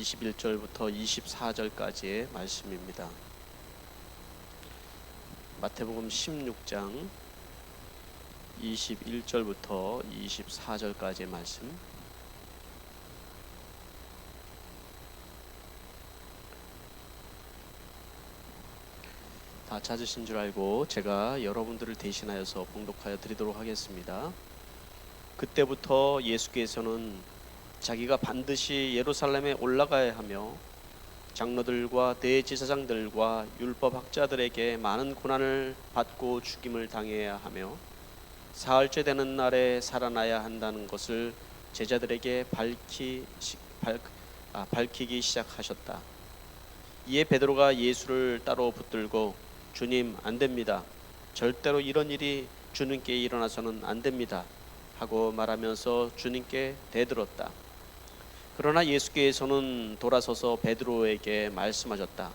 21절부터 24절까지의 말씀입니다. 마태복음 16장 21절부터 24절까지의 말씀. 다 찾으신 줄 알고 제가 여러분들을 대신하여서 봉독하여 드리도록 하겠습니다. 그때부터 예수께서는 자기가 반드시 예루살렘에 올라가야 하며 장로들과 대제사장들과 율법학자들에게 많은 고난을 받고 죽임을 당해야 하며 사흘째 되는 날에 살아나야 한다는 것을 제자들에게 밝히기 시작하셨다. 이에 베드로가 예수를 따로 붙들고 주님, 안 됩니다. 절대로 이런 일이 주님께 일어나서는 안 됩니다. 하고 말하면서 주님께 대들었다. 그러나 예수께서는 돌아서서 베드로에게 말씀하셨다.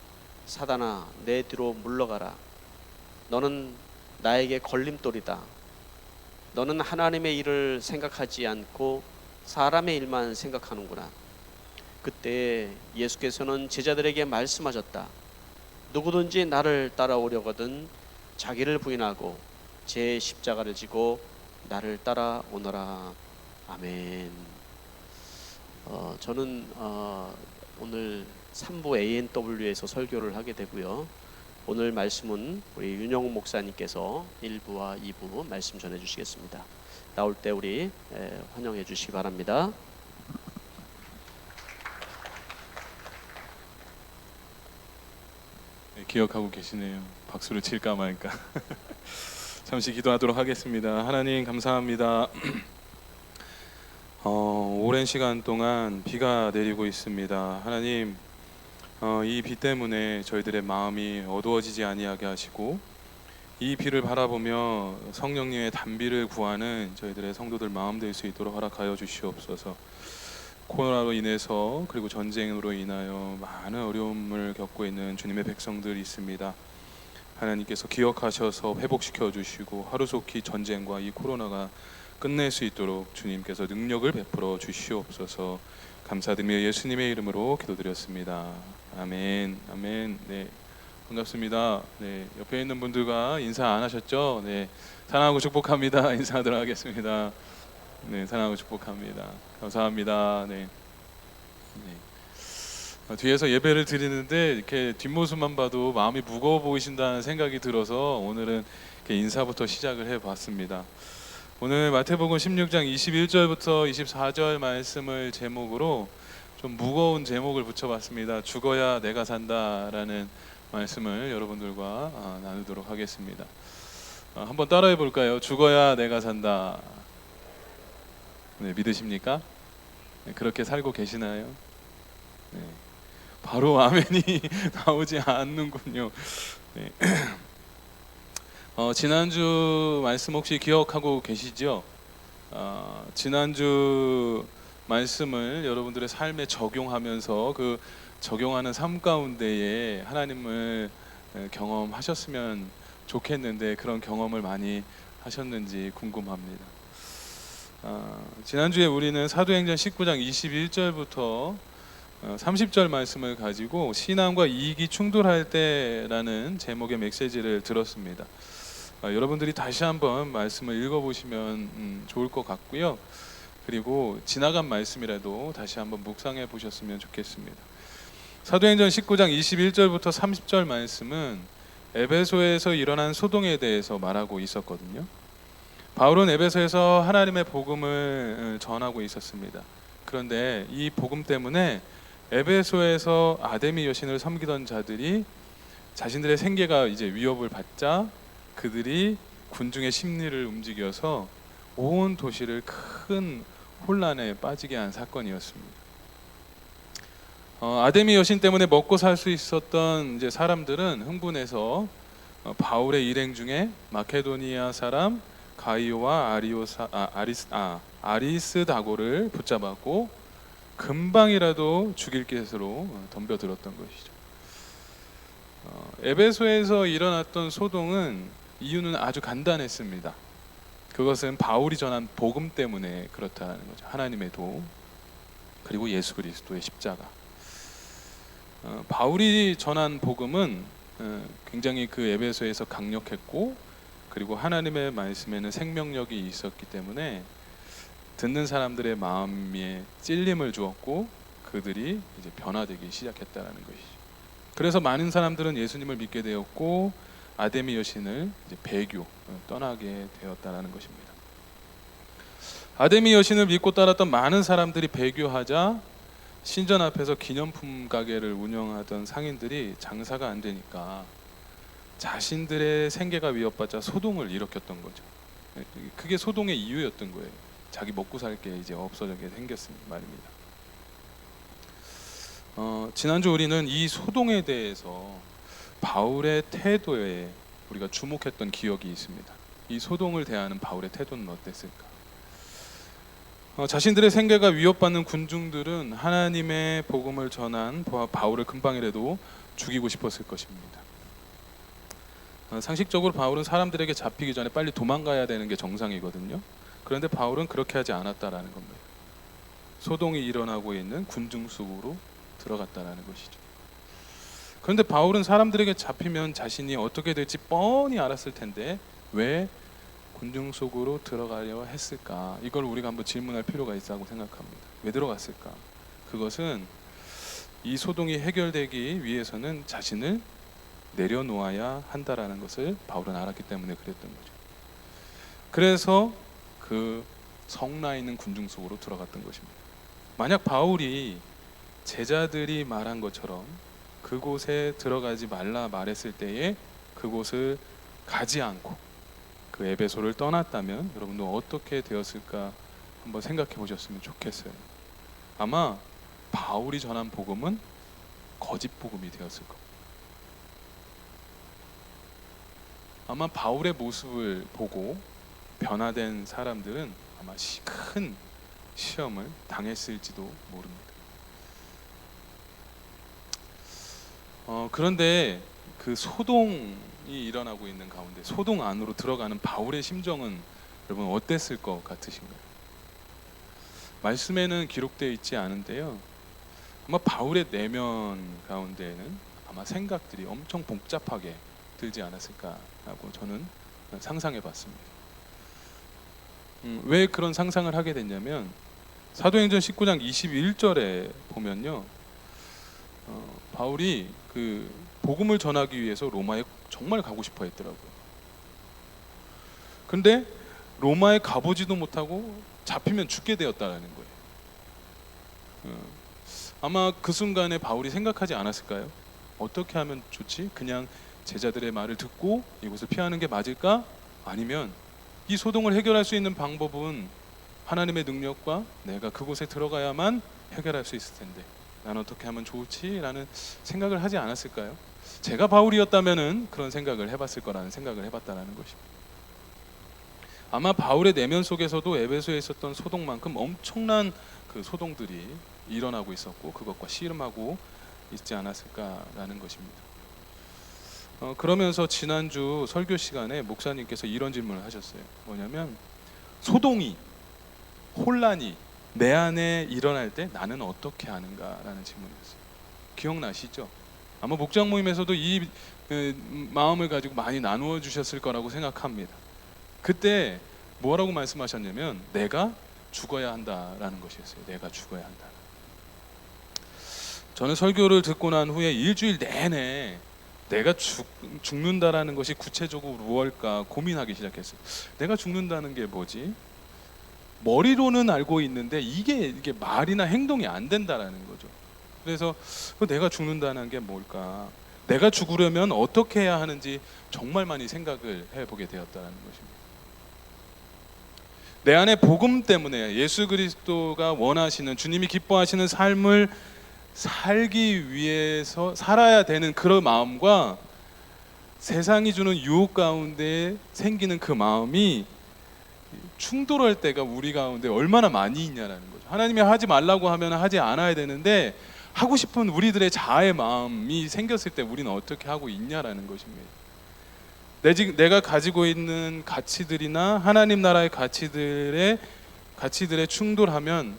사단아, 내 뒤로 물러가라. 너는 나에게 걸림돌이다. 너는 하나님의 일을 생각하지 않고 사람의 일만 생각하는구나. 그때 예수께서는 제자들에게 말씀하셨다. 누구든지 나를 따라오려거든 자기를 부인하고 제 십자가를 지고 나를 따라오너라. 아멘. 저는 오늘 3부 ANW에서 설교를 하게 되고요. 오늘 말씀은 우리 윤영욱 목사님께서 1부와 2부 말씀 전해 주시겠습니다. 나올 때 우리 환영해 주시기 바랍니다. 기억하고 계시네요. 박수를 칠까 말까. 잠시 기도하도록 하겠습니다. 하나님 감사합니다. 오랜 시간 동안 비가 내리고 있습니다. 하나님, 이 비 때문에 저희들의 마음이 어두워지지 아니하게 하시고 이 비를 바라보며 성령님의 단비를 구하는 저희들의 성도들 마음 될 수 있도록 허락하여 주시옵소서. 코로나로 인해서 그리고 전쟁으로 인하여 많은 어려움을 겪고 있는 주님의 백성들이 있습니다. 하나님께서 기억하셔서 회복시켜 주시고 하루속히 전쟁과 이 코로나가 끝낼 수 있도록 주님께서 능력을 베풀어 주시옵소서. 감사드리며 예수님의 이름으로 기도드렸습니다. 아멘. 아멘. 네, 반갑습니다. 네, 옆에 있는 분들과 인사 안 하셨죠? 네, 사랑하고 축복합니다. 인사하도록 하겠습니다. 네, 사랑하고 축복합니다. 감사합니다. 네. 뒤에서 예배를 드리는데 이렇게 뒷모습만 봐도 마음이 무거워 보이신다는 생각이 들어서 오늘은 이렇게 인사부터 시작을 해봤습니다. 오늘 마태복음 16장 21절부터 24절 말씀을 제목으로 좀 무거운 제목을 붙여봤습니다. 죽어야 내가 산다라는 말씀을 여러분들과 나누도록 하겠습니다. 한번 따라해 볼까요? 죽어야 내가 산다. 네, 믿으십니까? 네, 그렇게 살고 계시나요? 네, 바로 아멘이 나오지 않는군요. 네. 지난주 말씀 혹시 기억하고 계시죠? 지난주 말씀을 여러분들의 삶에 적용하면서 그 적용하는 삶 가운데에 하나님을 경험하셨으면 좋겠는데 그런 경험을 많이 하셨는지 궁금합니다. 지난주에 우리는 사도행전 19장 21절부터 30절 말씀을 가지고 신앙과 이익이 충돌할 때라는 제목의 메시지를 들었습니다. 여러분들이 다시 한번 말씀을 읽어보시면 좋을 것 같고요. 그리고 지나간 말씀이라도 다시 한번 묵상해 보셨으면 좋겠습니다. 사도행전 19장 21절부터 30절 말씀은 에베소에서 일어난 소동에 대해서 말하고 있었거든요. 바울은 에베소에서 하나님의 복음을 전하고 있었습니다. 그런데 이 복음 때문에 에베소에서 아데미 여신을 섬기던 자들이 자신들의 생계가 이제 위협을 받자 그들이 군중의 심리를 움직여서 온 도시를 큰 혼란에 빠지게 한 사건이었습니다. 아데미 여신 때문에 먹고 살 수 있었던 이제 사람들은 흥분해서 바울의 일행 중에 마케도니아 사람 가이오와 아리스다고를 붙잡았고 금방이라도 죽일 것으로 덤벼들었던 것이죠. 에베소에서 일어났던 소동은 이유는 아주 간단했습니다. 그것은 바울이 전한 복음 때문에 그렇다는 거죠. 하나님의 도 그리고 예수 그리스도의 십자가. 바울이 전한 복음은 굉장히 그 에베소에서 강력했고, 그리고 하나님의 말씀에는 생명력이 있었기 때문에 듣는 사람들의 마음에 찔림을 주었고 그들이 이제 변화되기 시작했다라는 것이죠. 그래서 많은 사람들은 예수님을 믿게 되었고 아데미 여신을 이제 배교 떠나게 되었다라는 것입니다. 아데미 여신을 믿고 따랐던 많은 사람들이 배교하자 신전 앞에서 기념품 가게를 운영하던 상인들이 장사가 안 되니까 자신들의 생계가 위협받자 소동을 일으켰던 거죠. 그게 소동의 이유였던 거예요. 자기 먹고 살 게 이제 없어지게 생겼습니다 말입니다. 지난주 우리는 이 소동에 대해서 바울의 태도에 우리가 주목했던 기억이 있습니다. 이 소동을 대하는 바울의 태도는 어땠을까? 자신들의 생계가 위협받는 군중들은 하나님의 복음을 전한 바울을 금방이라도 죽이고 싶었을 것입니다. 상식적으로 바울은 사람들에게 잡히기 전에 빨리 도망가야 되는 게 정상이거든요. 그런데 바울은 그렇게 하지 않았다라는 겁니다. 소동이 일어나고 있는 군중 속으로 들어갔다라는 것이죠. 그런데 바울은 사람들에게 잡히면 자신이 어떻게 될지 뻔히 알았을 텐데 왜 군중 속으로 들어가려 했을까? 이걸 우리가 한번 질문할 필요가 있다고 생각합니다. 왜 들어갔을까? 그것은 이 소동이 해결되기 위해서는 자신을 내려놓아야 한다라는 것을 바울은 알았기 때문에 그랬던 거죠. 그래서 그 성나 있는 군중 속으로 들어갔던 것입니다. 만약 바울이 제자들이 말한 것처럼 그곳에 들어가지 말라 말했을 때에 그곳을 가지 않고 그 에베소를 떠났다면 여러분도 어떻게 되었을까 한번 생각해 보셨으면 좋겠어요. 아마 바울이 전한 복음은 거짓 복음이 되었을 겁니다. 아마 바울의 모습을 보고 변화된 사람들은 아마 큰 시험을 당했을지도 모릅니다. 그런데 그 소동이 일어나고 있는 가운데 소동 안으로 들어가는 바울의 심정은 여러분 어땠을 것 같으신가요? 말씀에는 기록되어 있지 않은데요. 아마 바울의 내면 가운데에는 아마 생각들이 엄청 복잡하게 들지 않았을까라고 저는 상상해 봤습니다. 왜 그런 상상을 하게 됐냐면 사도행전 19장 21절에 보면요. 바울이 그 복음을 전하기 위해서 로마에 정말 가고 싶어 했더라고요. 근데 로마에 가보지도 못하고 잡히면 죽게 되었다라는 거예요. 아마 그 순간에 바울이 생각하지 않았을까요? 어떻게 하면 좋지? 그냥 제자들의 말을 듣고 이곳을 피하는 게 맞을까? 아니면 이 소동을 해결할 수 있는 방법은 하나님의 능력과 내가 그곳에 들어가야만 해결할 수 있을 텐데 난 어떻게 하면 좋을지? 라는 생각을 하지 않았을까요? 제가 바울이었다면 그런 생각을 해봤을 거라는 생각을 해봤다는 것입니다. 아마 바울의 내면 속에서도 에베소에 있었던 소동만큼 엄청난 그 소동들이 일어나고 있었고 그것과 씨름하고 있지 않았을까라는 것입니다. 그러면서 지난주 설교 시간에 목사님께서 이런 질문을 하셨어요. 뭐냐면 소동이, 혼란이 내 안에 일어날 때 나는 어떻게 하는가라는 질문이었어요. 기억나시죠? 아마 목장 모임에서도 이 마음을 가지고 많이 나누어 주셨을 거라고 생각합니다. 그때 뭐라고 말씀하셨냐면 내가 죽어야 한다라는 것이었어요. 내가 죽어야 한다. 저는 설교를 듣고 난 후에 일주일 내내 내가 죽는다라는 것이 구체적으로 무엇일까 고민하기 시작했어요. 내가 죽는다는 게 뭐지? 머리로는 알고 있는데 이게 말이나 행동이 안 된다라는 거죠. 그래서 내가 죽는다는 게 뭘까? 내가 죽으려면 어떻게 해야 하는지 정말 많이 생각을 해보게 되었다는 것입니다. 내 안에 복음 때문에 예수 그리스도가 원하시는 주님이 기뻐하시는 삶을 살기 위해서 살아야 되는 그런 마음과 세상이 주는 유혹 가운데 생기는 그 마음이 충돌할 때가 우리 가운데 얼마나 많이 있냐라는 거죠. 하나님이 하지 말라고 하면 하지 않아야 되는데 하고 싶은 우리들의 자아의 마음이 생겼을 때 우리는 어떻게 하고 있냐라는 것입니다. 내가 가지고 있는 가치들이나 하나님 나라의 가치들에 충돌하면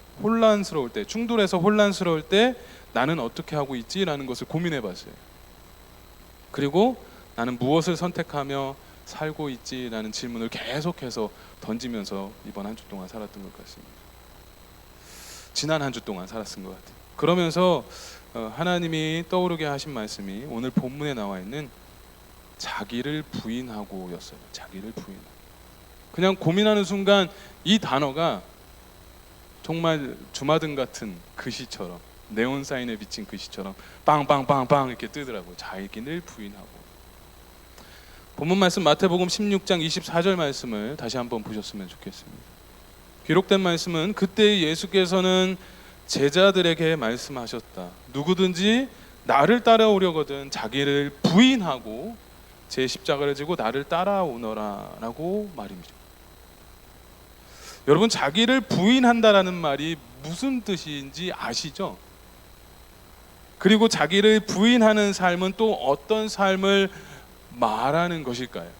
충돌해서 혼란스러울 때 나는 어떻게 하고 있지라는 것을 고민해 봤어요. 그리고 나는 무엇을 선택하며 살고 있지라는 질문을 계속해서 던지면서 이번 한 주 동안 살았던 것 같습니다. 지난 한 주 동안 살았던 것 같아요. 그러면서 하나님이 떠오르게 하신 말씀이 오늘 본문에 나와 있는 자기를 부인하고였어요. 자기를 부인하고. 그냥 고민하는 순간 이 단어가 정말 주마등 같은 글씨처럼, 네온 사인에 비친 글씨처럼 빵빵빵빵 이렇게 뜨더라고요. 자기를 부인하고. 본문 말씀 마태복음 16장 24절 말씀을 다시 한번 보셨으면 좋겠습니다. 기록된 말씀은 그때 예수께서는 제자들에게 말씀하셨다. 누구든지 나를 따라오려거든 자기를 부인하고 제 십자가를 지고 나를 따라오너라 라고 말입니다. 여러분, 자기를 부인한다라는 말이 무슨 뜻인지 아시죠? 그리고 자기를 부인하는 삶은 또 어떤 삶을 말하는 것일까요?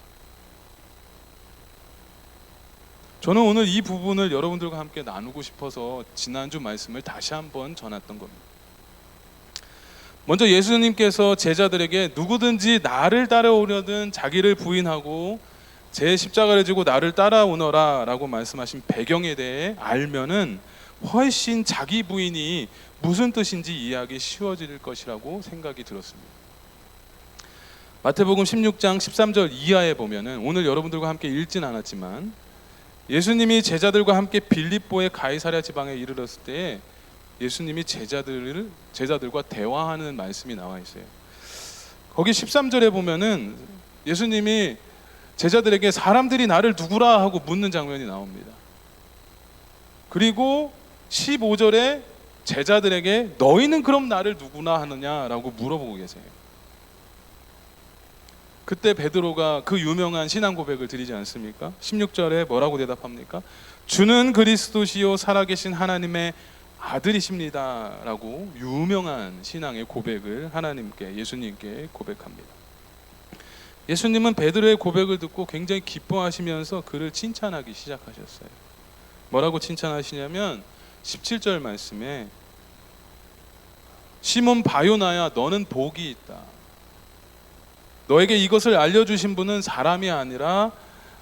저는 오늘 이 부분을 여러분들과 함께 나누고 싶어서 지난주 말씀을 다시 한번 전했던 겁니다. 먼저 예수님께서 제자들에게 누구든지 나를 따라오려든 자기를 부인하고 제 십자가를 지고 나를 따라오너라 라고 말씀하신 배경에 대해 알면은 훨씬 자기 부인이 무슨 뜻인지 이해하기 쉬워질 것이라고 생각이 들었습니다. 마태복음 16장 13절 이하에 보면은 오늘 여러분들과 함께 읽진 않았지만 예수님이 제자들과 함께 빌립보의 가이사랴 지방에 이르렀을 때 예수님이 제자들과 대화하는 말씀이 나와 있어요. 거기 13절에 보면은 예수님이 제자들에게 사람들이 나를 누구라 하고 묻는 장면이 나옵니다. 그리고 15절에 제자들에게 너희는 그럼 나를 누구나 하느냐라고 물어보고 계세요. 그때 베드로가 그 유명한 신앙 고백을 드리지 않습니까? 16절에 뭐라고 대답합니까? 주는 그리스도시요 살아계신 하나님의 아들이십니다 라고 유명한 신앙의 고백을 하나님께, 예수님께 고백합니다. 예수님은 베드로의 고백을 듣고 굉장히 기뻐하시면서 그를 칭찬하기 시작하셨어요. 뭐라고 칭찬하시냐면 17절 말씀에 시몬 바요나야 너는 복이 있다. 너에게 이것을 알려주신 분은 사람이 아니라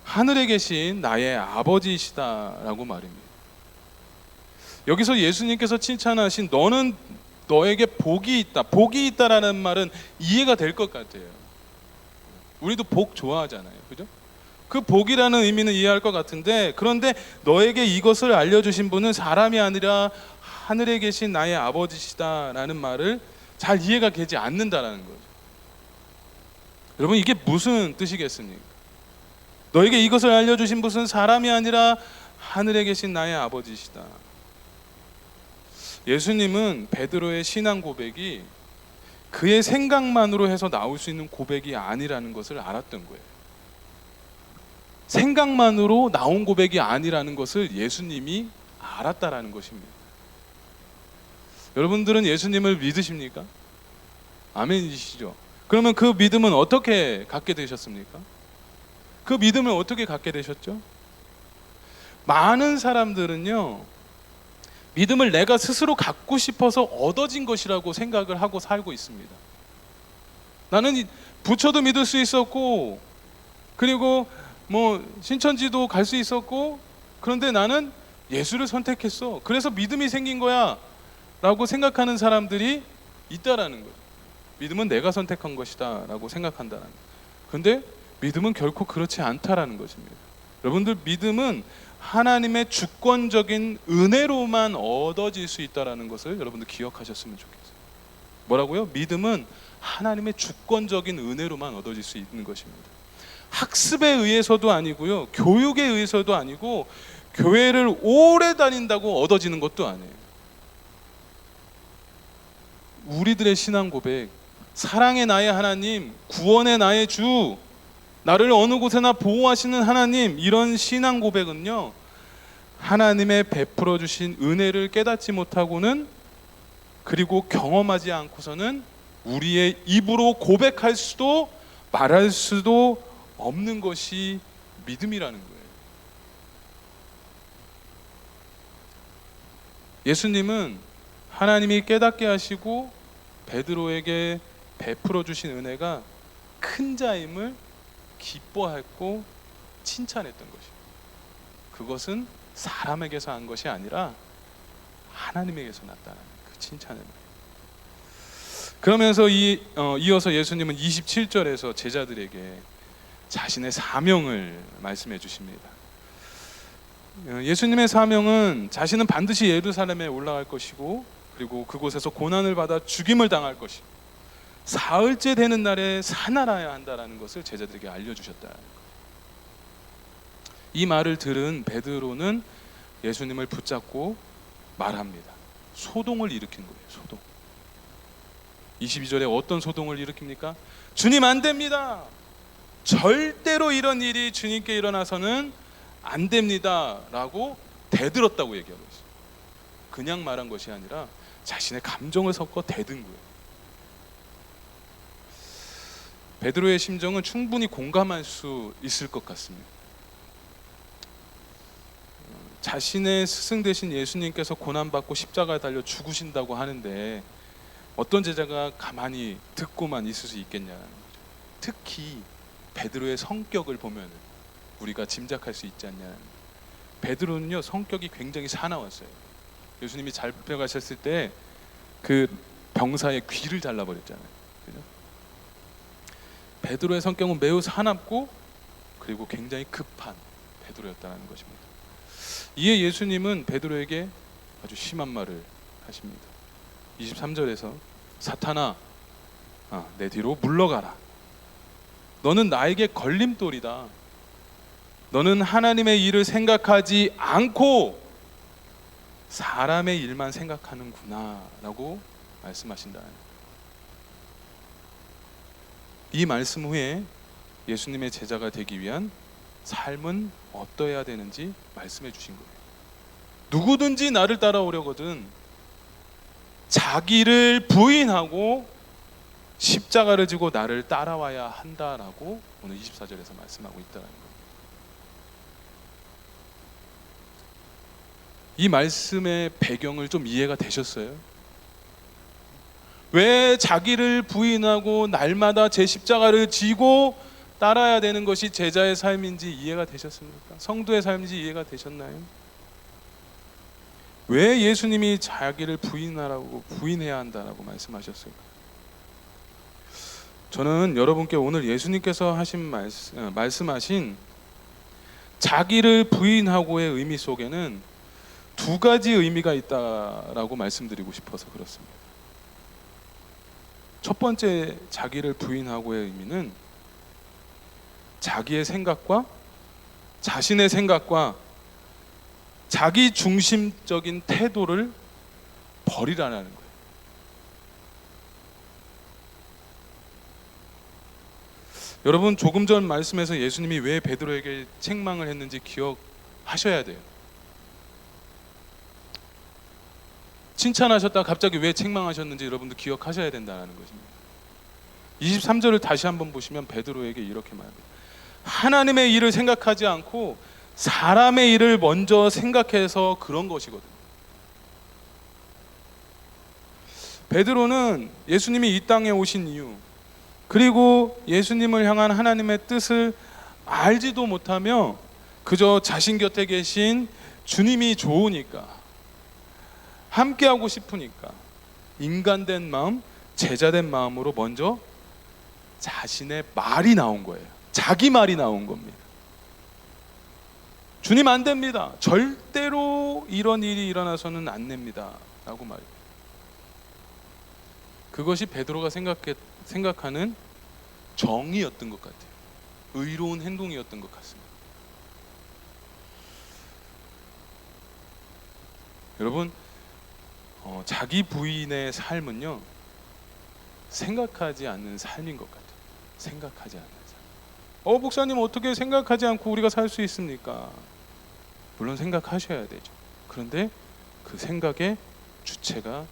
하늘에 계신 나의 아버지이시다 라고 말입니다. 여기서 예수님께서 칭찬하신 너에게 복이 있다. 복이 있다라는 말은 이해가 될 것 같아요. 우리도 복 좋아하잖아요. 그죠? 그 복이라는 의미는 이해할 것 같은데, 그런데 너에게 이것을 알려주신 분은 사람이 아니라 하늘에 계신 나의 아버지시다라는 말을 잘 이해가 되지 않는다라는 거죠. 여러분, 이게 무슨 뜻이겠습니까? 너에게 이것을 알려주신 분은 사람이 아니라 하늘에 계신 나의 아버지시다. 예수님은 베드로의 신앙 고백이 그의 생각만으로 해서 나올 수 있는 고백이 아니라는 것을 알았던 거예요. 생각만으로 나온 고백이 아니라는 것을 예수님이 알았다라는 것입니다. 여러분들은 예수님을 믿으십니까? 아멘이시죠? 그러면 그 믿음은 어떻게 갖게 되셨습니까? 그 믿음을 어떻게 갖게 되셨죠? 많은 사람들은요, 믿음을 내가 스스로 갖고 싶어서 얻어진 것이라고 생각을 하고 살고 있습니다. 나는 부처도 믿을 수 있었고, 그리고 신천지도 갈 수 있었고, 그런데 나는 예수를 선택했어. 그래서 믿음이 생긴 거야 라고 생각하는 사람들이 있다라는 거죠. 믿음은 내가 선택한 것이다 라고 생각한다는 거예요. 그런데 믿음은 결코 그렇지 않다라는 것입니다. 여러분들, 믿음은 하나님의 주권적인 은혜로만 얻어질 수 있다는 것을 여러분들 기억하셨으면 좋겠어요. 뭐라고요? 믿음은 하나님의 주권적인 은혜로만 얻어질 수 있는 것입니다. 학습에 의해서도 아니고요, 교육에 의해서도 아니고, 교회를 오래 다닌다고 얻어지는 것도 아니에요. 우리들의 신앙 고백, 사랑의 나의 하나님, 구원의 나의 주, 나를 어느 곳에나 보호하시는 하나님, 이런 신앙 고백은요, 하나님의 베풀어 주신 은혜를 깨닫지 못하고는, 그리고 경험하지 않고서는 우리의 입으로 고백할 수도 말할 수도 없는 것이 믿음이라는 거예요. 예수님은 하나님이 깨닫게 하시고 베드로에게 베풀어 주신 은혜가 큰 자임을 기뻐했고 칭찬했던 것이에요. 그것은 사람에게서 한 것이 아니라 하나님에게서 났다는 그 칭찬을 말이에요. 그러면서 이어서 예수님은 27절에서 제자들에게 자신의 사명을 말씀해 주십니다. 예수님의 사명은 자신은 반드시 예루살렘에 올라갈 것이고, 그리고 그곳에서 고난을 받아 죽임을 당할 것이고, 사흘째 되는 날에 살아나야 한다라는 것을 제자들에게 알려주셨다는 거예요. 이 말을 들은 베드로는 예수님을 붙잡고 말합니다. 소동을 일으킨 거예요. 소동. 22절에 어떤 소동을 일으킵니까? 주님, 안 됩니다. 절대로 이런 일이 주님께 일어나서는 안 됩니다 라고 대들었다고 얘기하고 있어요. 그냥 말한 것이 아니라 자신의 감정을 섞어 대든 거예요. 베드로의 심정은 충분히 공감할 수 있을 것 같습니다. 자신의 스승 되신 예수님께서 고난받고 십자가에 달려 죽으신다고 하는데 어떤 제자가 가만히 듣고만 있을 수 있겠냐는 거죠. 특히 베드로의 성격을 보면 우리가 짐작할 수 있지 않냐. 베드로는요, 성격이 굉장히 사나웠어요. 예수님이 잡혀가셨을 때 그 병사의 귀를 잘라버렸잖아요. 그죠? 베드로의 성격은 매우 사납고 그리고 굉장히 급한 베드로였다는 것입니다. 이에 예수님은 베드로에게 아주 심한 말을 하십니다. 23절에서 사탄아, 내 뒤로 물러가라. 너는 나에게 걸림돌이다. 너는 하나님의 일을 생각하지 않고 사람의 일만 생각하는구나 라고 말씀하신다. 이 말씀 후에 예수님의 제자가 되기 위한 삶은 어떠해야 되는지 말씀해 주신 거예요. 누구든지 나를 따라오려거든 자기를 부인하고 십자가를 지고 나를 따라와야 한다라고 오늘 24절에서 말씀하고 있다는 거예요. 이 말씀의 배경을 좀 이해가 되셨어요? 왜 자기를 부인하고 날마다 제 십자가를 지고 따라야 되는 것이 제자의 삶인지 이해가 되셨습니까? 성도의 삶인지 이해가 되셨나요? 왜 예수님이 자기를 부인해야 한다라고 말씀하셨을까? 저는 여러분께 오늘 예수님께서 말씀하신 자기를 부인하고의 의미 속에는 두 가지 의미가 있다라고 말씀드리고 싶어서 그렇습니다. 첫 번째 자기를 부인하고의 의미는 자기의 생각과 자신의 생각과 자기 중심적인 태도를 버리라는 거예요. 여러분, 조금 전 말씀에서 예수님이 왜 베드로에게 책망을 했는지 기억하셔야 돼요. 칭찬하셨다가 갑자기 왜 책망하셨는지 여러분도 기억하셔야 된다는 것입니다. 23절을 다시 한번 보시면 베드로에게 이렇게 말합니다. 하나님의 일을 생각하지 않고 사람의 일을 먼저 생각해서 그런 것이거든요. 베드로는 예수님이 이 땅에 오신 이유, 그리고 예수님을 향한 하나님의 뜻을 알지도 못하며 그저 자신 곁에 계신 주님이 좋으니까, 함께하고 싶으니까 인간된 마음, 제자된 마음으로 먼저 자신의 말이 나온 거예요. 자기 말이 나온 겁니다. 주님, 안 됩니다. 절대로 이런 일이 일어나서는 안 됩니다 라고 말해요. 그것이 베드로가 생각하는 정의였던 것 같아요. 의로운 행동이었던 것 같습니다. 여러분, 자기 부인의 삶은요, 생각하지 않는 삶인 것 같아요. 생각하지 않는 삶. 목사님, 어떻게 생각하지 않고 우리가 살 수 있습니까? 물론 생각하셔야 되죠. 그런데 그 생각의 주체가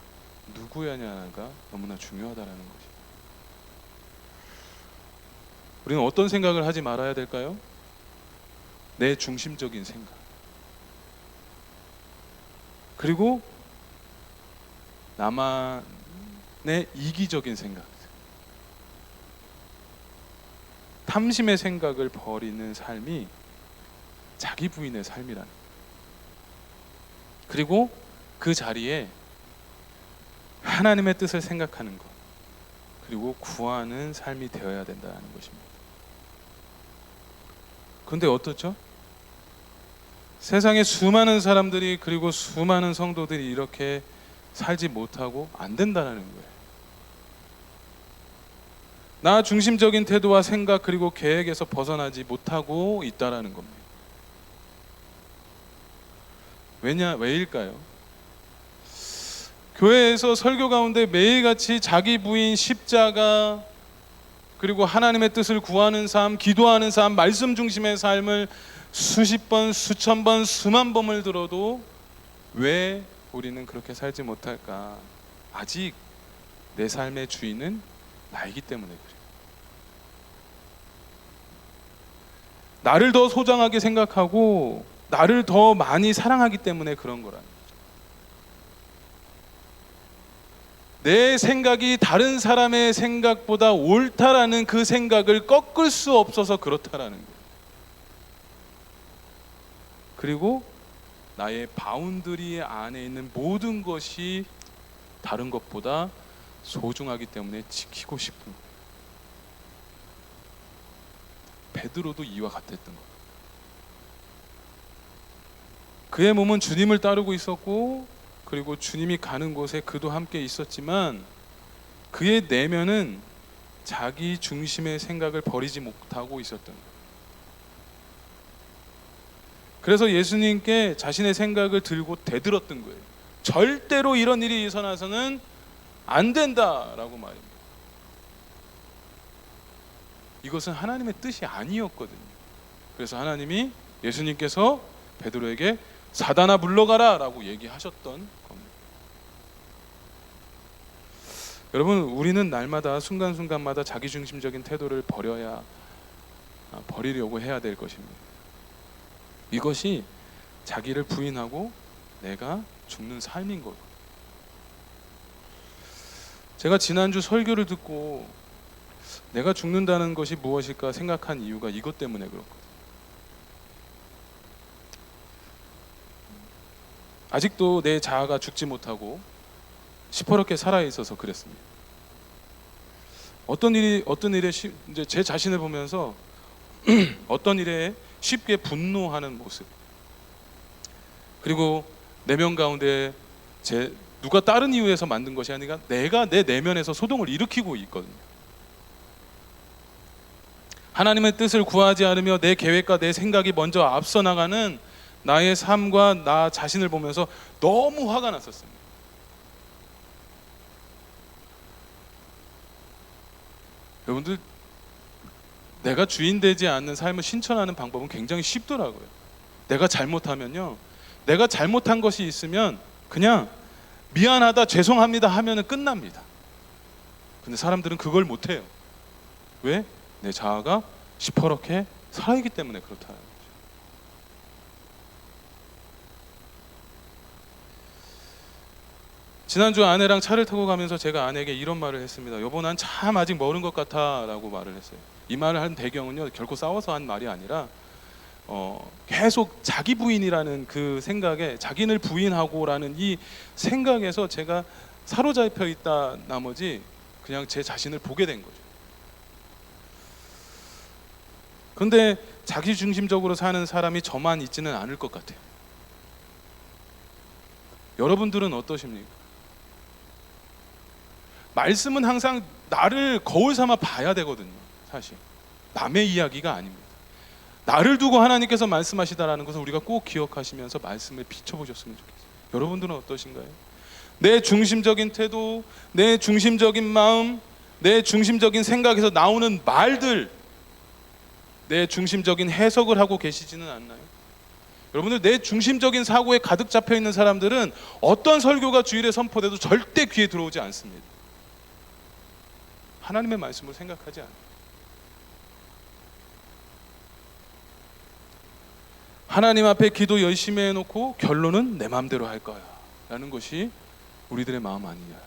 누구냐가 너무나 중요하다는 것이. 우리는 어떤 생각을 하지 말아야 될까요? 내 중심적인 생각. 그리고 나만의 이기적인 생각, 탐심의 생각을 버리는 삶이 자기 부인의 삶이라는 거예요. 그리고 그 자리에 하나님의 뜻을 생각하는 것, 그리고 구하는 삶이 되어야 된다는 것입니다. 그런데 어떻죠? 세상에 수많은 사람들이, 그리고 수많은 성도들이 이렇게 살지 못하고 안 된다는 거예요. 나 중심적인 태도와 생각, 그리고 계획에서 벗어나지 못하고 있다는 겁니다. 왜일까요? 교회에서 설교 가운데 매일같이 자기 부인, 십자가, 그리고 하나님의 뜻을 구하는 삶, 기도하는 삶, 말씀 중심의 삶을 수십 번, 수천 번, 수만 번을 들어도 왜 우리는 그렇게 살지 못할까? 아직 내 삶의 주인은 나이기 때문에 그래요. 나를 더 소중하게 생각하고 나를 더 많이 사랑하기 때문에 그런 거라는 거죠. 내 생각이 다른 사람의 생각보다 옳다라는 그 생각을 꺾을 수 없어서 그렇다라는 거예요. 그리고 나의 바운더리 안에 있는 모든 것이 다른 것보다 소중하기 때문에 지키고 싶은 거예요. 베드로도 이와 같았던 거예요. 그의 몸은 주님을 따르고 있었고, 그리고 주님이 가는 곳에 그도 함께 있었지만 그의 내면은 자기 중심의 생각을 버리지 못하고 있었던 거예요. 그래서 예수님께 자신의 생각을 들고 대들었던 거예요. 절대로 이런 일이 일어나서는 안 된다라고 말입니다. 이것은 하나님의 뜻이 아니었거든요. 그래서 하나님이, 예수님께서 베드로에게 사단아 물러가라 라고 얘기하셨던 겁니다. 여러분, 우리는 날마다 순간순간마다 자기중심적인 태도를 버리려고 해야 될 것입니다. 이것이 자기를 부인하고 내가 죽는 삶인 거예요. 제가 지난주 설교를 듣고 내가 죽는다는 것이 무엇일까 생각한 이유가 이것 때문에 그렇거든요. 아직도 내 자아가 죽지 못하고 시퍼렇게 살아있어서 그랬습니다. 어떤 일에 이제 제 자신을 보면서 어떤 일에 쉽게 분노하는 모습, 그리고 내면 가운데 누가 다른 이유에서 만든 것이 아니라 내가 내 내면에서 소동을 일으키고 있거든요. 하나님의 뜻을 구하지 않으며 내 계획과 내 생각이 먼저 앞서 나가는 나의 삶과 나 자신을 보면서 너무 화가 났었습니다. 여러분들, 내가 주인 되지 않는 삶을 신천하는 방법은 굉장히 쉽더라고요. 내가 잘못하면요, 내가 잘못한 것이 있으면 그냥 미안하다, 죄송합니다 하면은 끝납니다. 근데 사람들은 그걸 못해요. 왜? 내 자아가 시퍼렇게 살아있기 때문에 그렇다는 거죠. 지난주 아내랑 차를 타고 가면서 제가 아내에게 이런 말을 했습니다. 여보, 난 참 아직 멀은 것 같아 라고 말을 했어요. 이 말을 한 배경은요, 결코 싸워서 한 말이 아니라 계속 자기 부인이라는 그 생각에, 자기를 부인하고 라는 이 생각에서 제가 사로잡혀 있다 나머지 그냥 제 자신을 보게 된 거죠. 그런데 자기중심적으로 사는 사람이 저만 있지는 않을 것 같아요. 여러분들은 어떠십니까? 말씀은 항상 나를 거울 삼아 봐야 되거든요. 사실 남의 이야기가 아닙니다. 나를 두고 하나님께서 말씀하시다라는 것을 우리가 꼭 기억하시면서 말씀을 비춰보셨으면 좋겠어요. 여러분들은 어떠신가요? 내 중심적인 태도, 내 중심적인 마음, 내 중심적인 생각에서 나오는 말들, 내 중심적인 해석을 하고 계시지는 않나요? 여러분들, 내 중심적인 사고에 가득 잡혀 있는 사람들은 어떤 설교가 주일에 선포돼도 절대 귀에 들어오지 않습니다. 하나님의 말씀을 생각하지 않아요. 하나님 앞에 기도 열심히 해놓고 결론은 내 마음대로 할 거야 라는 것이 우리들의 마음 아니냐.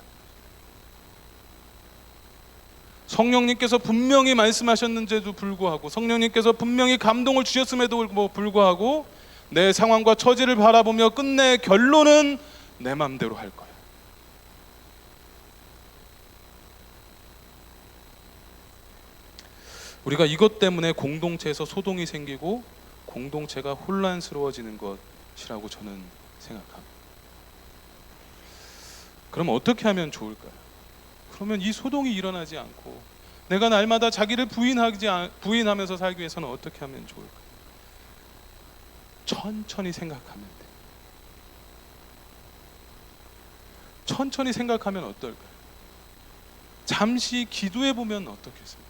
성령님께서 분명히 말씀하셨는데도 불구하고, 성령님께서 분명히 감동을 주셨음에도 불구하고 내 상황과 처지를 바라보며 끝내 결론은 내 마음대로 할 거야. 우리가 이것 때문에 공동체에서 소동이 생기고 공동체가 혼란스러워지는 것이라고 저는 생각합니다. 그럼 어떻게 하면 좋을까요? 그러면 이 소동이 일어나지 않고 내가 날마다 자기를 부인하면서 살기 위해서는 어떻게 하면 좋을까요? 천천히 생각하면 돼요. 천천히 생각하면 어떨까요? 잠시 기도해 보면 어떻겠습니까?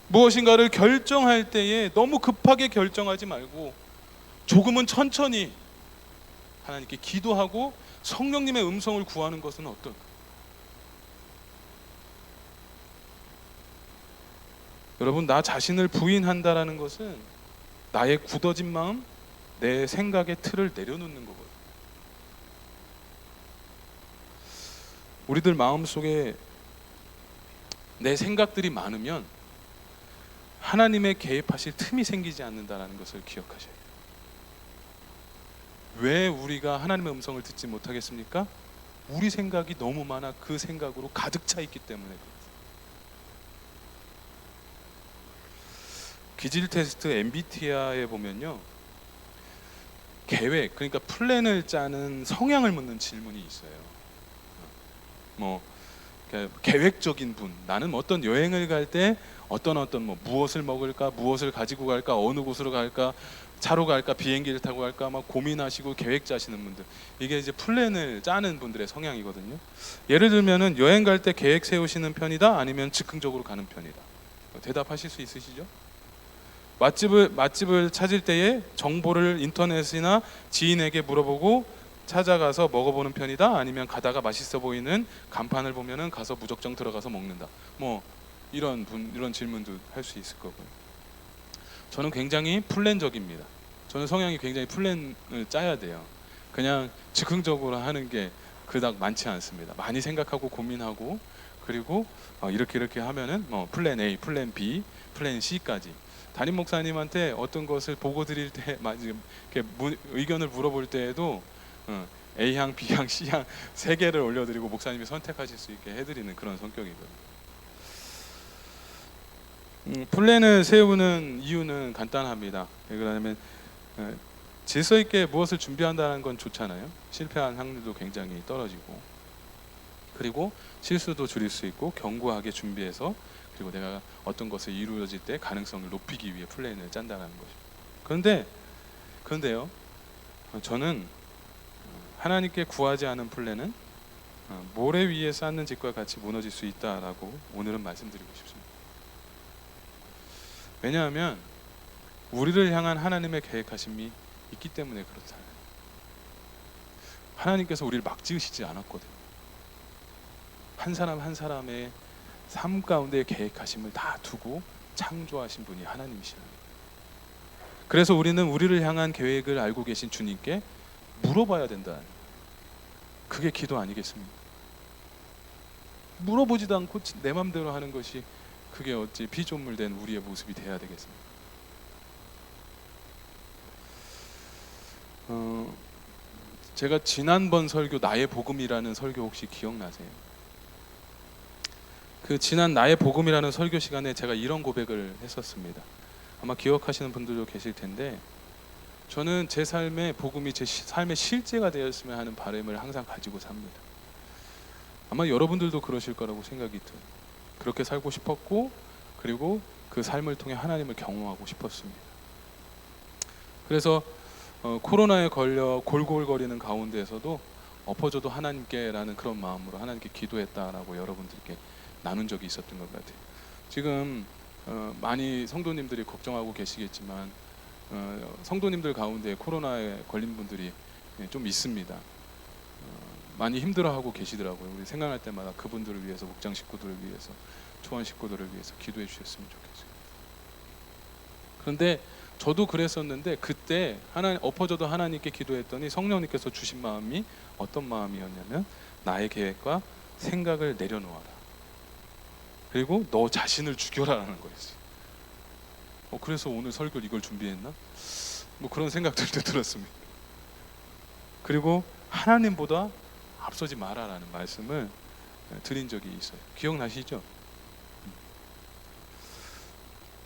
무엇인가를 결정할 때에 너무 급하게 결정하지 말고 조금은 천천히 하나님께 기도하고 성령님의 음성을 구하는 것은 어떨까요? 여러분, 나 자신을 부인한다라는 것은 나의 굳어진 마음, 내 생각의 틀을 내려놓는 거거든요. 우리들 마음속에 내 생각들이 많으면 하나님의 개입하실 틈이 생기지 않는다는 것을 기억하셔야 돼요. 왜 우리가 하나님의 음성을 듣지 못하겠습니까? 우리 생각이 너무 많아 그 생각으로 가득 차 있기 때문에 그렇습니다. 기질 테스트 MBTI에 보면요, 계획, 그러니까 플랜을 짜는 성향을 묻는 질문이 있어요. 뭐 계획적인 분, 나는 어떤 여행을 갈 때 어떤 무엇을 먹을까, 무엇을 가지고 갈까, 어느 곳으로 갈까, 차로 갈까, 비행기를 타고 갈까 막 고민하시고 계획 짜시는 분들, 이게 이제 플랜을 짜는 분들의 성향이거든요. 예를 들면은 여행 갈 때 계획 세우시는 편이다, 아니면 즉흥적으로 가는 편이다. 대답하실 수 있으시죠? 맛집을 찾을 때에 정보를 인터넷이나 지인에게 물어보고 찾아가서 먹어보는 편이다, 아니면 가다가 맛있어 보이는 간판을 보면은 가서 무작정 들어가서 먹는다. 뭐 이런 질문도 할 수 있을 거고요. 저는 굉장히 플랜적입니다. 저는 성향이 굉장히 플랜을 짜야 돼요. 그냥 즉흥적으로 하는 게 그닥 많지 않습니다. 많이 생각하고 고민하고, 그리고 이렇게 하면은 뭐 플랜 A, 플랜 B, 플랜 C까지. 담임 목사님한테 어떤 것을 보고 드릴 때 이렇게 의견을 물어볼 때에도 A향, B향, C향 3개를 올려드리고 목사님이 선택하실 수 있게 해드리는 그런 성격이거든요. 플랜을 세우는 이유는 간단합니다. 왜 그러냐면 질서 있게 무엇을 준비한다는 건 좋잖아요. 실패한 확률도 굉장히 떨어지고, 그리고 실수도 줄일 수 있고, 견고하게 준비해서, 그리고 내가 어떤 것을 이루어질 때 가능성을 높이기 위해 플랜을 짠다는 것이죠. 그런데요, 저는 하나님께 구하지 않은 플랜은 모래 위에 쌓는 집과 같이 무너질 수 있다라고 오늘은 말씀드리고 싶습니다. 왜냐하면 우리를 향한 하나님의 계획하심이 있기 때문에 그렇잖아요. 하나님께서 우리를 막 지으시지 않았거든요. 한 사람 한 사람의 삶 가운데 계획하심을 다 두고 창조하신 분이 하나님이시라는 거예요. 그래서 우리는 우리를 향한 계획을 알고 계신 주님께 물어봐야 된다. 그게 기도 아니겠습니까? 물어보지도 않고 내 맘대로 하는 것이, 그게 어찌 피조물된 우리의 모습이 돼야 되겠습니까? 제가 지난번 설교 나의 복음이라는 설교 혹시 기억나세요? 그 지난 나의 복음이라는 설교 시간에 제가 이런 고백을 했었습니다. 아마 기억하시는 분들도 계실 텐데, 저는 제 삶의 복음이 제 삶의 실제가 되었으면 하는 바람을 항상 가지고 삽니다. 아마 여러분들도 그러실 거라고 생각이 들어요. 그렇게 살고 싶었고, 그리고 그 삶을 통해 하나님을 경험하고 싶었습니다. 그래서 코로나에 걸려 골골거리는 가운데에서도 엎어져도 하나님께라는 그런 마음으로 하나님께 기도했다라고 여러분들께 나눈 적이 있었던 것 같아요. 지금 많이 성도님들이 걱정하고 계시겠지만 성도님들 가운데 코로나에 걸린 분들이 좀 있습니다. 많이 힘들어하고 계시더라고요. 우리 생각날 때마다 그분들을 위해서, 목장 식구들을 위해서, 초원 식구들을 위해서 기도해 주셨으면 좋겠어요. 그런데 저도 그랬었는데 그때 하나님 엎어져도 하나님께 기도했더니 성령님께서 주신 마음이 어떤 마음이었냐면 나의 계획과 생각을 내려놓아라. 그리고 너 자신을 죽여라라는 거였어요. 그래서 오늘 설교를 이걸 준비했나? 뭐 그런 생각들도 들었습니다. 그리고 하나님보다 앞서지 마라라는 말씀을 드린 적이 있어요. 기억나시죠?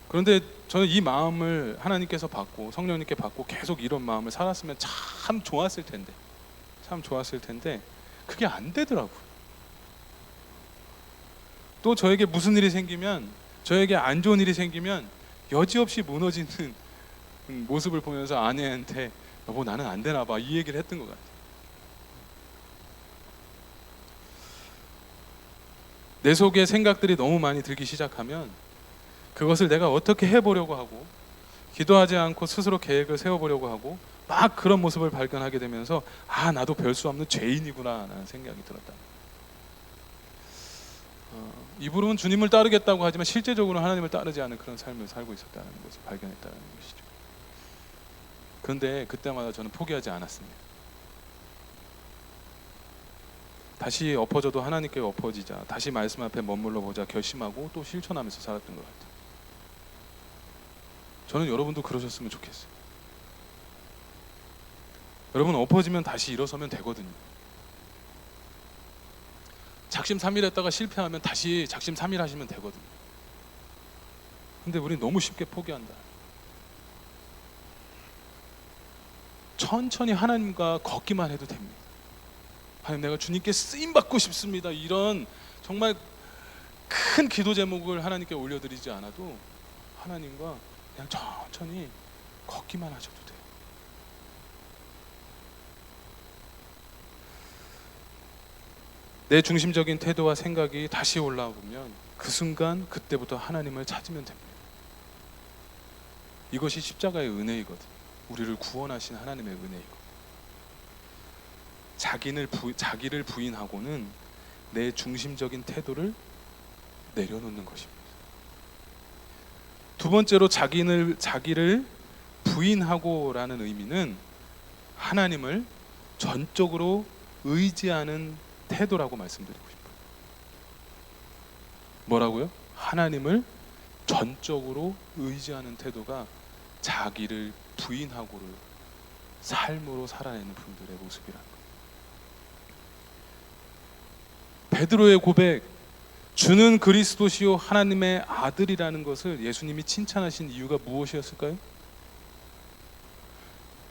그런데 저는 이 마음을 하나님께서 받고 성령님께 받고 계속 이런 마음을 살았으면 참 좋았을 텐데 그게 안 되더라고요. 또 저에게 무슨 일이 생기면, 저에게 안 좋은 일이 생기면 여지없이 무너지는 모습을 보면서 아내한테 여보 나는 안 되나 봐 이 얘기를 했던 것 같아요. 내 속에 생각들이 너무 많이 들기 시작하면 그것을 내가 어떻게 해보려고 하고 기도하지 않고 스스로 계획을 세워보려고 하고 막 그런 모습을 발견하게 되면서 아 나도 별 수 없는 죄인이구나 라는 생각이 들었다. 입으로는 주님을 따르겠다고 하지만 실제적으로 하나님을 따르지 않은 그런 삶을 살고 있었다는 것을 발견했다는 것이죠. 그런데 그때마다 저는 포기하지 않았습니다. 다시 엎어져도 하나님께 엎어지자, 다시 말씀 앞에 머물러 보자 결심하고 또 실천하면서 살았던 것 같아요. 저는 여러분도 그러셨으면 좋겠어요. 여러분 엎어지면 다시 일어서면 되거든요. 작심삼일했다가 실패하면 다시 작심삼일 하시면 되거든요. 근데 우리 너무 쉽게 포기한다. 천천히 하나님과 걷기만 해도 됩니다. 하나님 내가 주님께 쓰임 받고 싶습니다. 이런 정말 큰 기도 제목을 하나님께 올려드리지 않아도 하나님과 그냥 천천히 걷기만 하셔도 돼요. 내 중심적인 태도와 생각이 다시 올라오면 그 순간 그때부터 하나님을 찾으면 됩니다. 이것이 십자가의 은혜이거든요. 우리를 구원하신 하나님의 은혜이고 자기를 부인하고는 내 중심적인 태도를 내려놓는 것입니다. 두 번째로 자기를 부인하고라는 의미는 하나님을 전적으로 의지하는 태도라고 말씀드리고 싶어요. 뭐라고요? 하나님을 전적으로 의지하는 태도가 자기를 부인하고를 삶으로 살아내는 분들의 모습이라는 거예요. 베드로의 고백, 주는 그리스도시요 하나님의 아들이라는 것을 예수님이 칭찬하신 이유가 무엇이었을까요?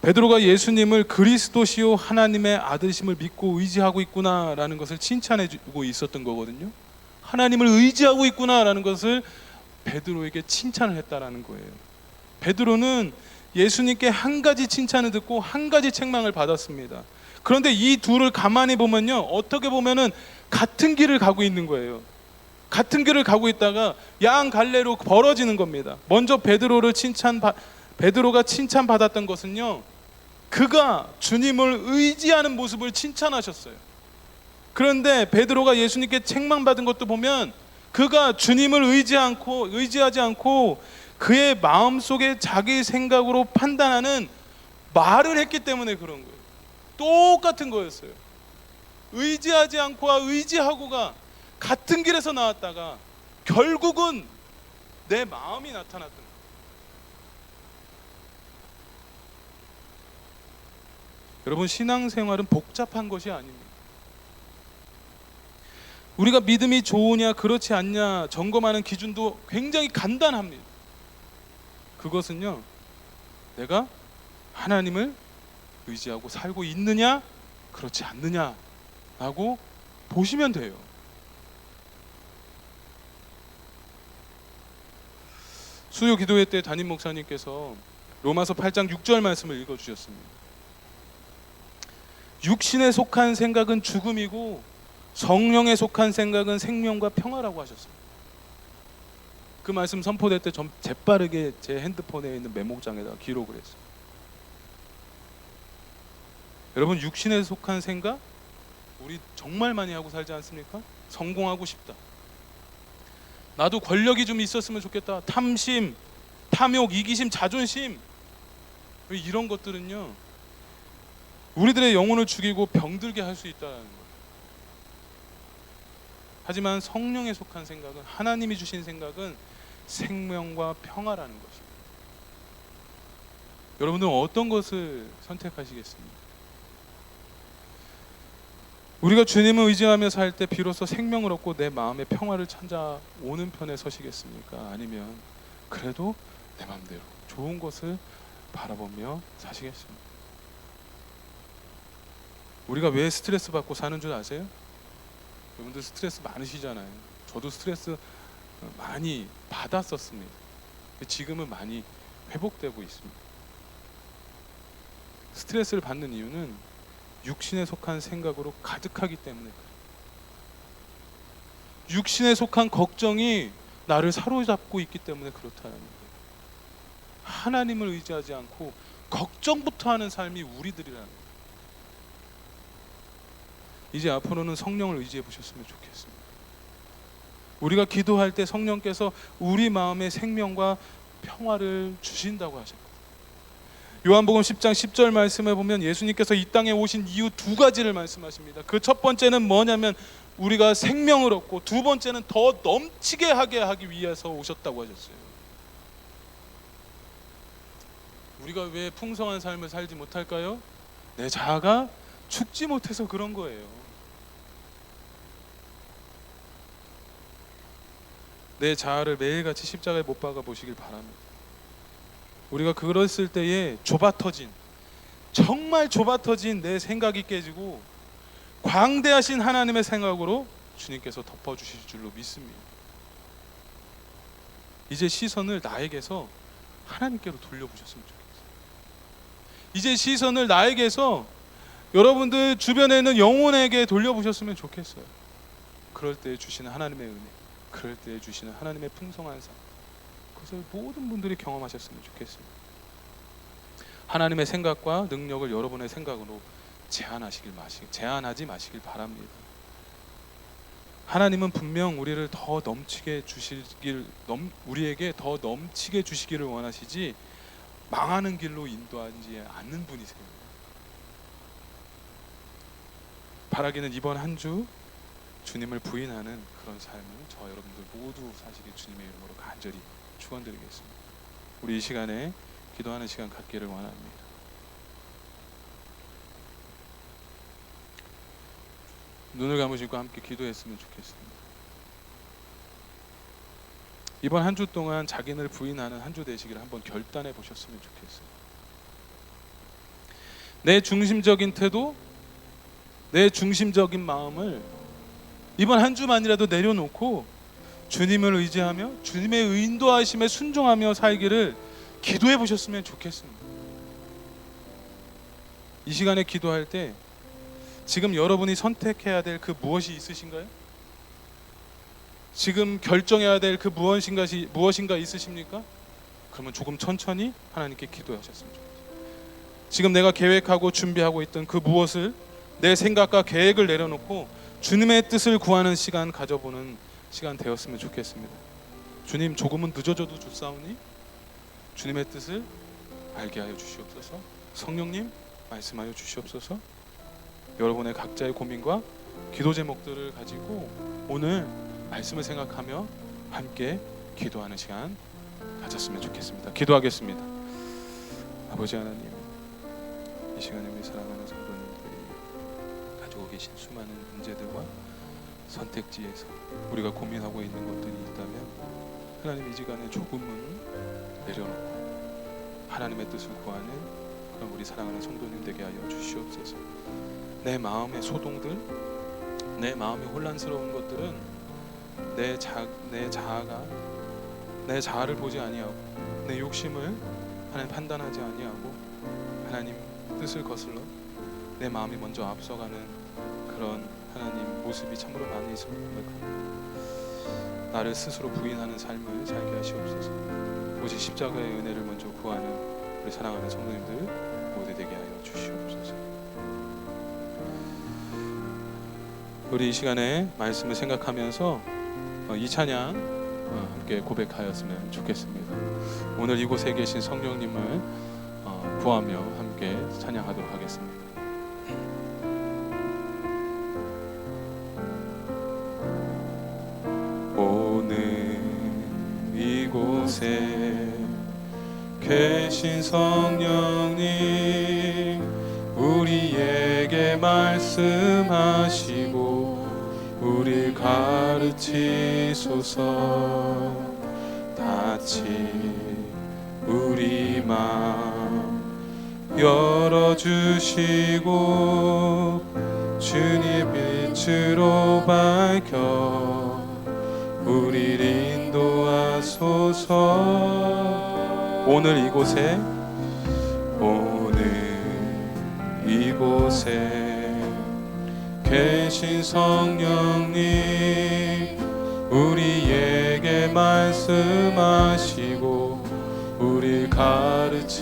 베드로가 예수님을 그리스도시요 하나님의 아들심을 믿고 의지하고 있구나라는 것을 칭찬해주고 있었던 거거든요. 하나님을 의지하고 있구나라는 것을 베드로에게 칭찬을 했다라는 거예요. 베드로는 예수님께 한 가지 칭찬을 듣고 한 가지 책망을 받았습니다. 그런데 이 둘을 가만히 보면요, 어떻게 보면은 같은 길을 가고 있는 거예요. 같은 길을 가고 있다가 양 갈래로 벌어지는 겁니다. 먼저 베드로가 칭찬받았던 것은요, 그가 주님을 의지하는 모습을 칭찬하셨어요. 그런데 베드로가 예수님께 책망받은 것도 보면 그가 주님을 의지하지 않고 그의 마음속에 자기 생각으로 판단하는 말을 했기 때문에 그런 거예요. 똑같은 거였어요. 의지하지 않고와 의지하고가 같은 길에서 나왔다가 결국은 내 마음이 나타났던 거예요. 여러분, 신앙생활은 복잡한 것이 아닙니다. 우리가 믿음이 좋으냐 그렇지 않냐 점검하는 기준도 굉장히 간단합니다. 그것은요, 내가 하나님을 의지하고 살고 있느냐 그렇지 않느냐라고 보시면 돼요. 수요 기도회 때 담임 목사님께서 로마서 8장 6절 말씀을 읽어주셨습니다. 육신에 속한 생각은 죽음이고 성령에 속한 생각은 생명과 평화라고 하셨습니다. 그 말씀 선포될 때 전 재빠르게 제 핸드폰에 있는 메모장에다 기록을 했어요. 여러분, 육신에 속한 생각 우리 정말 많이 하고 살지 않습니까? 성공하고 싶다, 나도 권력이 좀 있었으면 좋겠다, 탐심, 탐욕, 이기심, 자존심, 이런 것들은요, 우리들의 영혼을 죽이고 병들게 할 수 있다는 거예요. 하지만 성령에 속한 생각은, 하나님이 주신 생각은 생명과 평화라는 것입니다. 여러분들은 어떤 것을 선택하시겠습니까? 우리가 주님을 의지하며 살 때 비로소 생명을 얻고 내 마음의 평화를 찾아오는 편에 서시겠습니까? 아니면 그래도 내 마음대로 좋은 것을 바라보며 사시겠습니까? 우리가 왜 스트레스 받고 사는 줄 아세요? 여러분들 스트레스 많으시잖아요. 저도 스트레스 많이 받았었습니다. 지금은 많이 회복되고 있습니다. 스트레스를 받는 이유는 육신에 속한 생각으로 가득하기 때문에 그래요. 육신에 속한 걱정이 나를 사로잡고 있기 때문에 그렇다는 거예요. 하나님을 의지하지 않고 걱정부터 하는 삶이 우리들이라는 거예요. 이제 앞으로는 성령을 의지해 보셨으면 좋겠습니다. 우리가 기도할 때 성령께서 우리 마음에 생명과 평화를 주신다고 하셨거든요. 요한복음 10장 10절 말씀에 보면 예수님께서 이 땅에 오신 이유 두 가지를 말씀하십니다. 그 첫 번째는 뭐냐면 우리가 생명을 얻고, 두 번째는 더 넘치게 하기 위해서 오셨다고 하셨어요. 우리가 왜 풍성한 삶을 살지 못할까요? 내 자아가 죽지 못해서 그런 거예요. 내 자아를 매일같이 십자가에 못 박아 보시길 바랍니다. 우리가 그랬을 때에 정말 좁아터진 내 생각이 깨지고 광대하신 하나님의 생각으로 주님께서 덮어주실 줄로 믿습니다. 이제 시선을 나에게서 하나님께로 돌려보셨으면 좋겠어요. 이제 시선을 나에게서 여러분들 주변에 있는 영혼에게 돌려보셨으면 좋겠어요. 그럴 때 주시는 하나님의 은혜, 그럴 때 주시는 하나님의 풍성한 삶, 그것을 모든 분들이 경험하셨으면 좋겠습니다. 하나님의 생각과 능력을 여러분의 생각으로 제한하지 마시길 바랍니다. 하나님은 분명 우리를 더 넘치게 우리에게 더 넘치게 주시기를 원하시지 망하는 길로 인도하지 않는 분이세요. 바라기는 이번 한 주 주님을 부인하는 그런 삶을 저 여러분들 모두 사시길 주님의 이름으로 간절히 축원드리겠습니다. 우리 이 시간에 기도하는 시간 갖기를 원합니다. 눈을 감으시고 함께 기도했으면 좋겠습니다. 이번 한 주 동안 자기를 부인하는 한 주 되시기를 한번 결단해 보셨으면 좋겠어요. 내 중심적인 태도, 내 중심적인 마음을 이번 한 주만이라도 내려놓고 주님을 의지하며 주님의 인도하심에 순종하며 살기를 기도해 보셨으면 좋겠습니다. 이 시간에 기도할 때 지금 여러분이 선택해야 될 그 무엇이 있으신가요? 지금 결정해야 될 그 무엇인가 있으십니까? 그러면 조금 천천히 하나님께 기도하셨으면 좋겠어요. 지금 내가 계획하고 준비하고 있던 그 무엇을, 내 생각과 계획을 내려놓고 주님의 뜻을 구하는 시간 가져보는 시간 되었으면 좋겠습니다. 주님, 조금은 늦어져도 좋사오니 주님의 뜻을 알게 하여 주시옵소서. 성령님 말씀하여 주시옵소서. 여러분의 각자의 고민과 기도 제목들을 가지고 오늘 말씀을 생각하며 함께 기도하는 시간 가졌으면 좋겠습니다. 기도하겠습니다. 아버지 하나님, 이 시간에 우리 사랑하는 성도님들이 가지고 계신 수많은 문제들과 선택지에서 우리가 고민하고 있는 것들이 있다면 하나님, 이 시간에 조금은 내려놓고 하나님의 뜻을 구하는 그런 우리 사랑하는 성도님 되게 하여 주시옵소서. 내 마음의 소동들, 내 마음의 혼란스러운 것들은 내 자아를 보지 아니하고 내 욕심을 하나님 판단하지 아니하고 하나님 뜻을 거슬러 내 마음이 먼저 앞서가는 그런 하나님 모습이 참으로 많이 있을 겁니다. 나를 스스로 부인하는 삶을 살게 하시옵소서. 오직 십자가의 은혜를 먼저 구하는 우리 사랑하는 성도님들 모두 되게 하여 주시옵소서. 우리 이 시간에 말씀을 생각하면서 이 찬양 함께 고백하였으면 좋겠습니다. 오늘 이곳에 계신 성령님을 구하며 함께 찬양하도록 하겠습니다. 오늘 이곳에 계신 성령님, 우리에게 말씀하시고 우리 가르치소서. 다친 우리 마음 열어주시고 주님 빛으로 밝혀 우리를 인도하소서. 오늘 이곳에 계신 성령님, 우리에게 말씀하시고 우리 가르치소서.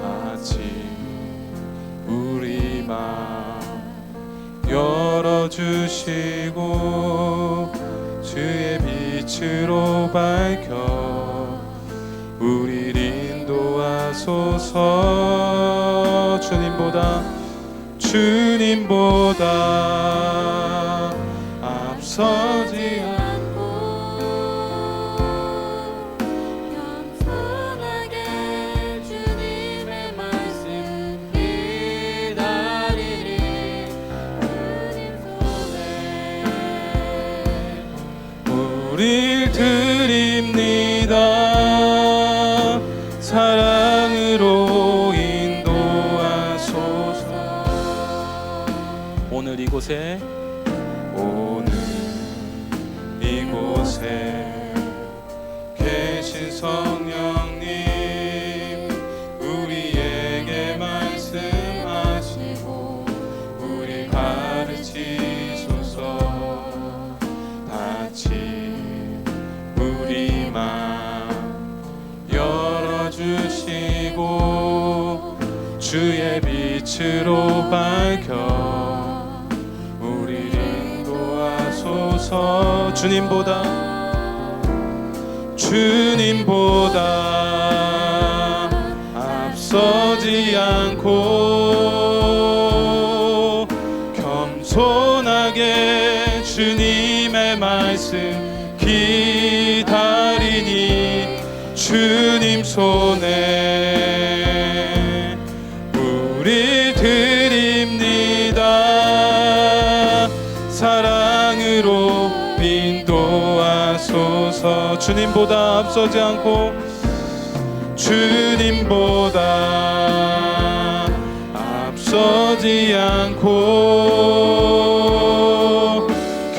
다시 우리 마음 열어주시고 주의 빛으로 밝혀 우리를 인도하소서. 주님보다 앞서지 않고 겸손하게 주님의 말씀 기다리리. 주님 손에 우릴 드립니다. 사랑으로 인도하소서. 오늘 이곳에 계신 성령님, 우리에게 말씀하시고 우리 가르치소서. 다친 우리 마음 열어주시고 주의 빛으로 밝혀 우리를 인도하소서. 주님보다 앞서지 않고 겸손하게 주님의 말씀 기다리니 주님 손에 우리 드립니다. 사랑으로 인도하소서. 주님보다 앞서지 않고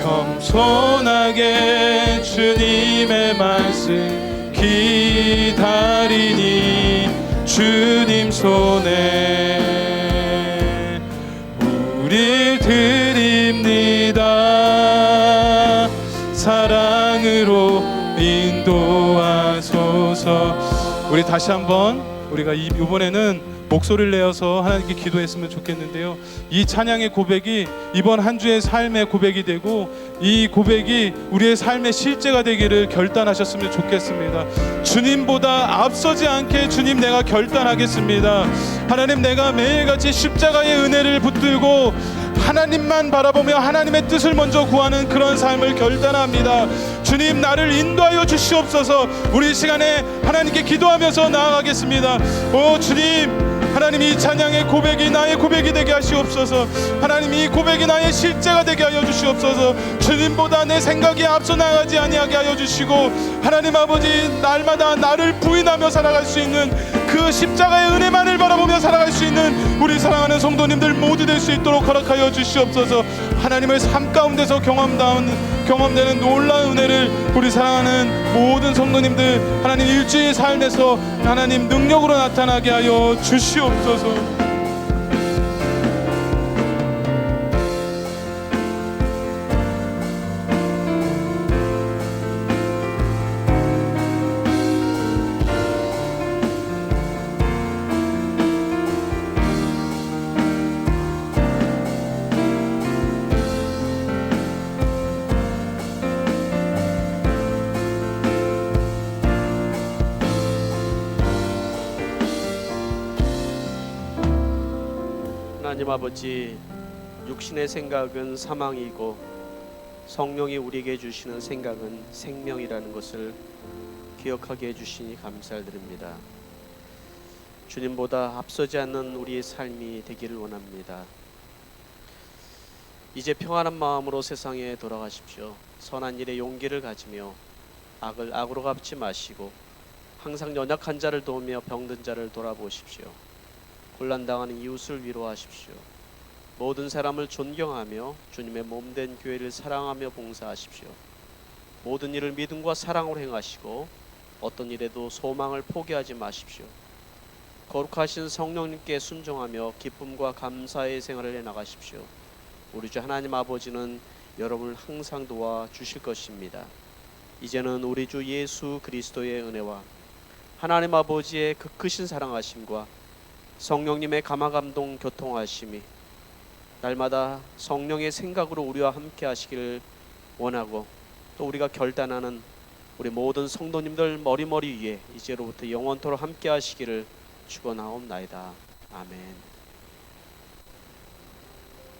겸손하게 주님의 말씀 기다리니 주님 손에 우릴 드립니다. 사랑으로 인도하소서. 우리 다시 한번 우리가 이번에는 목소리를 내어서 하나님께 기도했으면 좋겠는데요. 이 찬양의 고백이 이번 한 주의 삶의 고백이 되고 이 고백이 우리의 삶의 실제가 되기를 결단하셨으면 좋겠습니다. 주님보다 앞서지 않게 주님 내가 결단하겠습니다. 하나님, 내가 매일같이 십자가의 은혜를 붙들고 하나님만 바라보며 하나님의 뜻을 먼저 구하는 그런 삶을 결단합니다. 주님, 나를 인도하여 주시옵소서. 우리 시간에 하나님께 기도하면서 나아가겠습니다. 오 주님, 하나님, 이 찬양의 고백이 나의 고백이 되게 하시옵소서. 하나님, 이 고백이 나의 실제가 되게 하여 주시옵소서. 주님보다 내 생각이 앞서 나가지 아니하게 하여 주시고, 하나님 아버지, 날마다 나를 부인하며 살아갈 수 있는 그 십자가의 은혜만을 바라보며 살아갈 수 있는 우리 사랑하는 성도님들 모두 될 수 있도록 허락하여 주시옵소서. 하나님의 삶 가운데서 경험되는 놀라운 은혜를 우리 사랑하는 모든 성도님들 하나님 일주일 삶에서 하나님 능력으로 나타나게 하여 주시옵소서. 하나님 아버지, 육신의 생각은 사망이고 성령이 우리에게 주시는 생각은 생명이라는 것을 기억하게 해주시니 감사를 드립니다. 주님보다 앞서지 않는 우리의 삶이 되기를 원합니다. 이제 평안한 마음으로 세상에 돌아가십시오. 선한 일에 용기를 가지며 악을 악으로 갚지 마시고 항상 연약한 자를 도우며 병든 자를 돌아보십시오. 곤란당하는 이웃을 위로하십시오. 모든 사람을 존경하며 주님의 몸된 교회를 사랑하며 봉사하십시오. 모든 일을 믿음과 사랑으로 행하시고 어떤 일에도 소망을 포기하지 마십시오. 거룩하신 성령님께 순종하며 기쁨과 감사의 생활을 해나가십시오. 우리 주 하나님 아버지는 여러분을 항상 도와주실 것입니다. 이제는 우리 주 예수 그리스도의 은혜와 하나님 아버지의 그 크신 사랑하심과 성령님의 감화감동 교통하심이 날마다 성령의 생각으로 우리와 함께 하시기를 원하고, 또 우리가 결단하는 우리 모든 성도님들 머리머리 위에 이제로부터 영원토록 함께 하시기를 축원하옵나이다. 아멘.